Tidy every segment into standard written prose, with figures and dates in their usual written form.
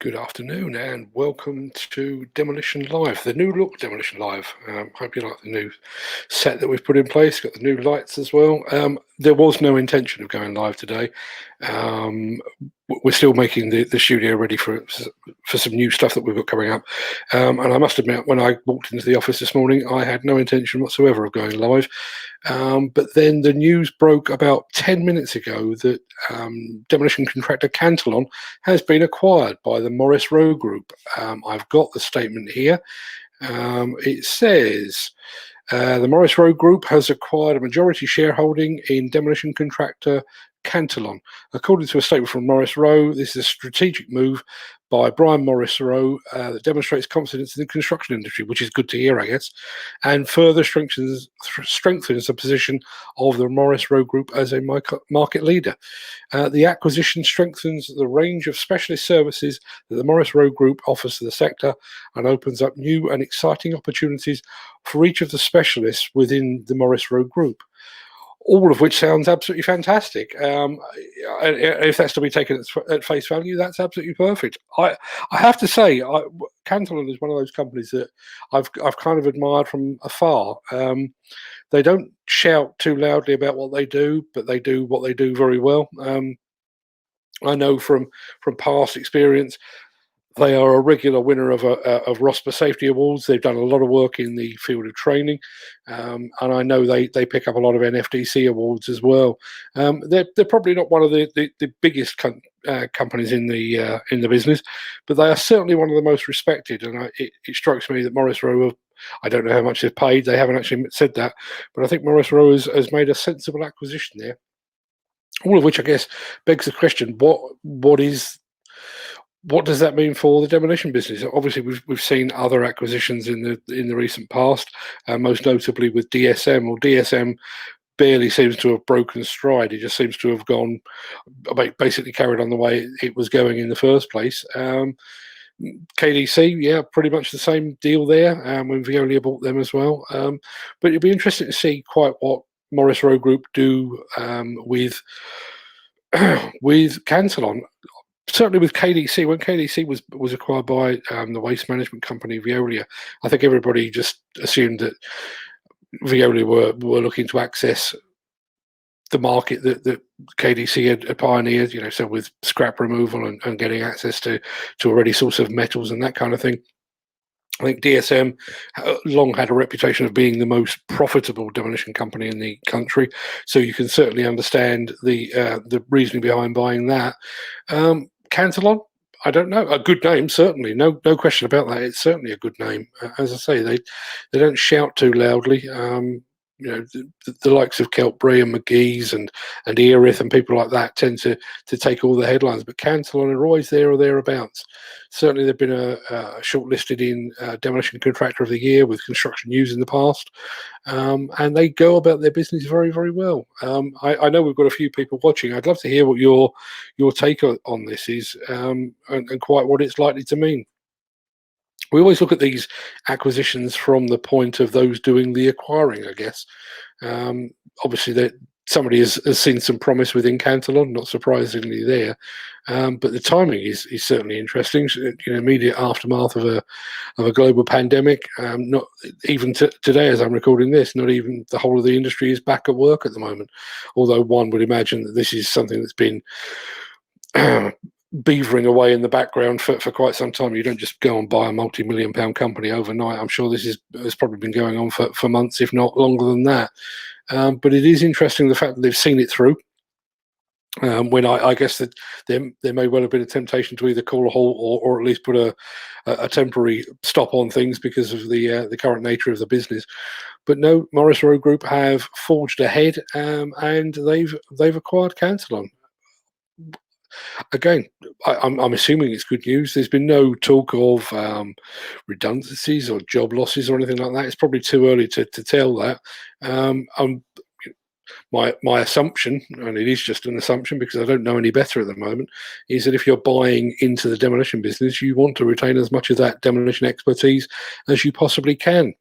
Good afternoon and welcome to Demolition Live, the new look Demolition Live. Hope you like the new set that we've put in place, got the new lights as well. There was no intention of going live today. We're still making the studio ready for some new stuff that we've got coming up. And I must admit, when I walked into the office this morning, I had no intention whatsoever of going live. But then the news broke about 10 minutes ago that demolition contractor Cantillon has been acquired by the Morrisroe Group. I've got the statement here. It says the Morrisroe Group has acquired a majority shareholding in demolition contractor Cantillon. According to a statement from Morrisroe, this is a strategic move by Brian Morrisroe that demonstrates confidence in the construction industry, which is good to hear, I guess, and further strengthens the position of the Morrisroe Group as a market leader. The acquisition strengthens the range of specialist services that the Morrisroe Group offers to the sector and opens up new and exciting opportunities for each of the specialists within the Morrisroe Group. All of which sounds absolutely fantastic. If that's to be taken at face value, that's absolutely perfect. I have to say, Cantillon is one of those companies that I've kind of admired from afar. They don't shout too loudly about what they do, but they do what they do very well. I know from past experience, they are a regular winner of ROSPA Safety Awards. They've done a lot of work in the field of training, and I know they pick up a lot of NFDC awards as well. They're probably not one of the biggest companies in the business, but they are certainly one of the most respected. And it strikes me that Morrisroe, I don't know how much they've paid. They haven't actually said that, but I think Morrisroe has made a sensible acquisition there. All of which, I guess, begs the question: what does that mean for the demolition business? Obviously, we've seen other acquisitions in the recent past, most notably with DSM. Well, DSM barely seems to have broken stride. It just seems to have gone, basically carried on the way it was going in the first place. KDC, yeah, pretty much the same deal there. When Veolia bought them as well. But it'd be interesting to see quite what Morrisroe Group do with Cantillon. Certainly with KDC, when KDC was acquired by the waste management company Veolia, I think everybody just assumed that Veolia were looking to access the market that KDC had pioneered, so with scrap removal and getting access to a ready source of metals and that kind of thing. I think DSM long had a reputation of being the most profitable demolition company in the country, so you can certainly understand the reasoning behind buying that. Cantillon, I don't know. A good name, certainly. No question about that. It's certainly a good name. As I say, they don't shout too loudly. The likes of Keltbury and McGee's and Erith and people like that tend to take all the headlines, but Cantillon are always there or thereabouts. Certainly, they've been shortlisted in Demolition Contractor of the Year with Construction News in the past, and they go about their business very, very well. I know we've got a few people watching. I'd love to hear what your take on this is, and quite what it's likely to mean. We always look at these acquisitions from the point of those doing the acquiring, I guess. Obviously, that somebody has seen some promise within Cantillon, not surprisingly there. But the timing is certainly interesting. Immediate aftermath of a global pandemic. Not even today, as I'm recording this, not even the whole of the industry is back at work at the moment. Although one would imagine that this is something that's been beavering away in the background for quite some time. You don't just go and buy a multi-million-pound company overnight. I'm sure this has probably been going on for months, if not longer than that. But it is interesting the fact that they've seen it through. When I guess that there may well have been a temptation to either call a halt or at least put a temporary stop on things because of the current nature of the business. But no, Morrisroe Group have forged ahead, and they've acquired Cantillon. Again, I'm assuming it's good news. There's been no talk of redundancies or job losses or anything like that. It's probably too early to tell that. My assumption, and it is just an assumption because I don't know any better at the moment, is that if you're buying into the demolition business, you want to retain as much of that demolition expertise as you possibly can.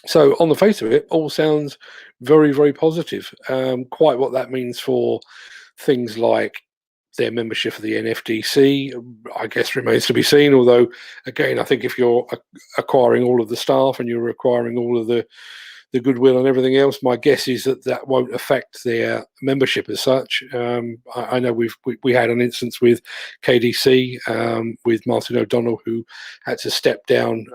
So on the face of it, all sounds very, very positive. Quite what that means for things like their membership of the NFDC, I guess, remains to be seen. Although, again, I think if you're acquiring all of the staff and you're acquiring all of the goodwill and everything else, my guess is that that won't affect their membership as such. I know we had an instance with KDC, with Martin O'Donnell, who had to step down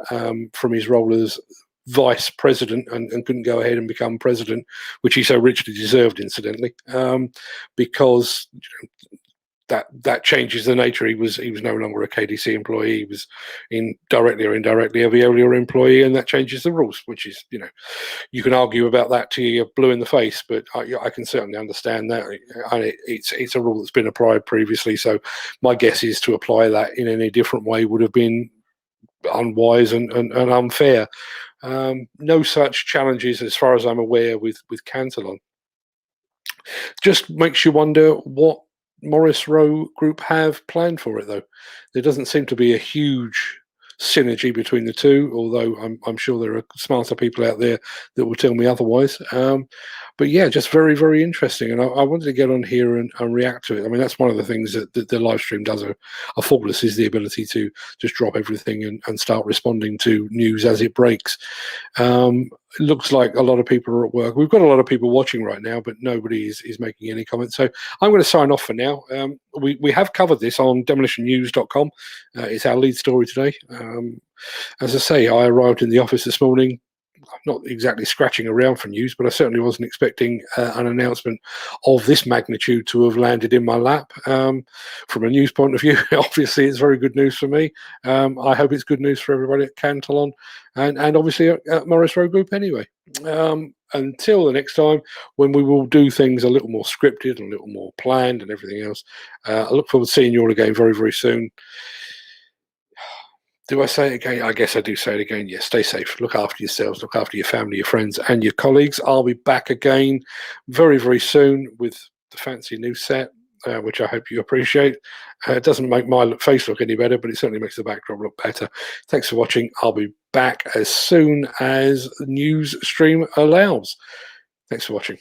from his role as vice president and couldn't go ahead and become president, which he so richly deserved, incidentally, because that changes the nature. He was no longer a KDC employee. He was directly or indirectly a Veolia employee, and that changes the rules, which is, you can argue about that till you're blue in the face, but I can certainly understand that. And it's a rule that's been applied previously, so my guess is to apply that in any different way would have been unwise and unfair. No such challenges as far as I'm aware with Cantillon. Just makes you wonder what Morrisroe Group have planned for it, though. There doesn't seem to be a huge synergy between the two, although I'm sure there are smarter people out there that will tell me otherwise. But yeah, just very, very interesting. And I wanted to get on here and react to it. I mean, that's one of the things that the live stream does a faultless, is the ability to just drop everything and start responding to news as it breaks. It looks like a lot of people are at work. We've got a lot of people watching right now, but nobody is making any comments. So I'm going to sign off for now. We have covered this on demolitionnews.com. It's our lead story today. As I say, I arrived in the office this morning, not exactly scratching around for news, but I certainly wasn't expecting an announcement of this magnitude to have landed in my lap. From a news point of view, obviously it's very good news for me. I hope it's good news for everybody at Cantillon and obviously at Morrisroe Group anyway. Until the next time, when we will do things a little more scripted and a little more planned and everything else, I look forward to seeing you all again very, very soon. Do I say it again? I guess I do say it again. Yes, stay safe. Look after yourselves. Look after your family, your friends, and your colleagues. I'll be back again very, very soon with the fancy new set, which I hope you appreciate. It doesn't make my face look any better, but it certainly makes the backdrop look better. Thanks for watching. I'll be back as soon as the news stream allows. Thanks for watching.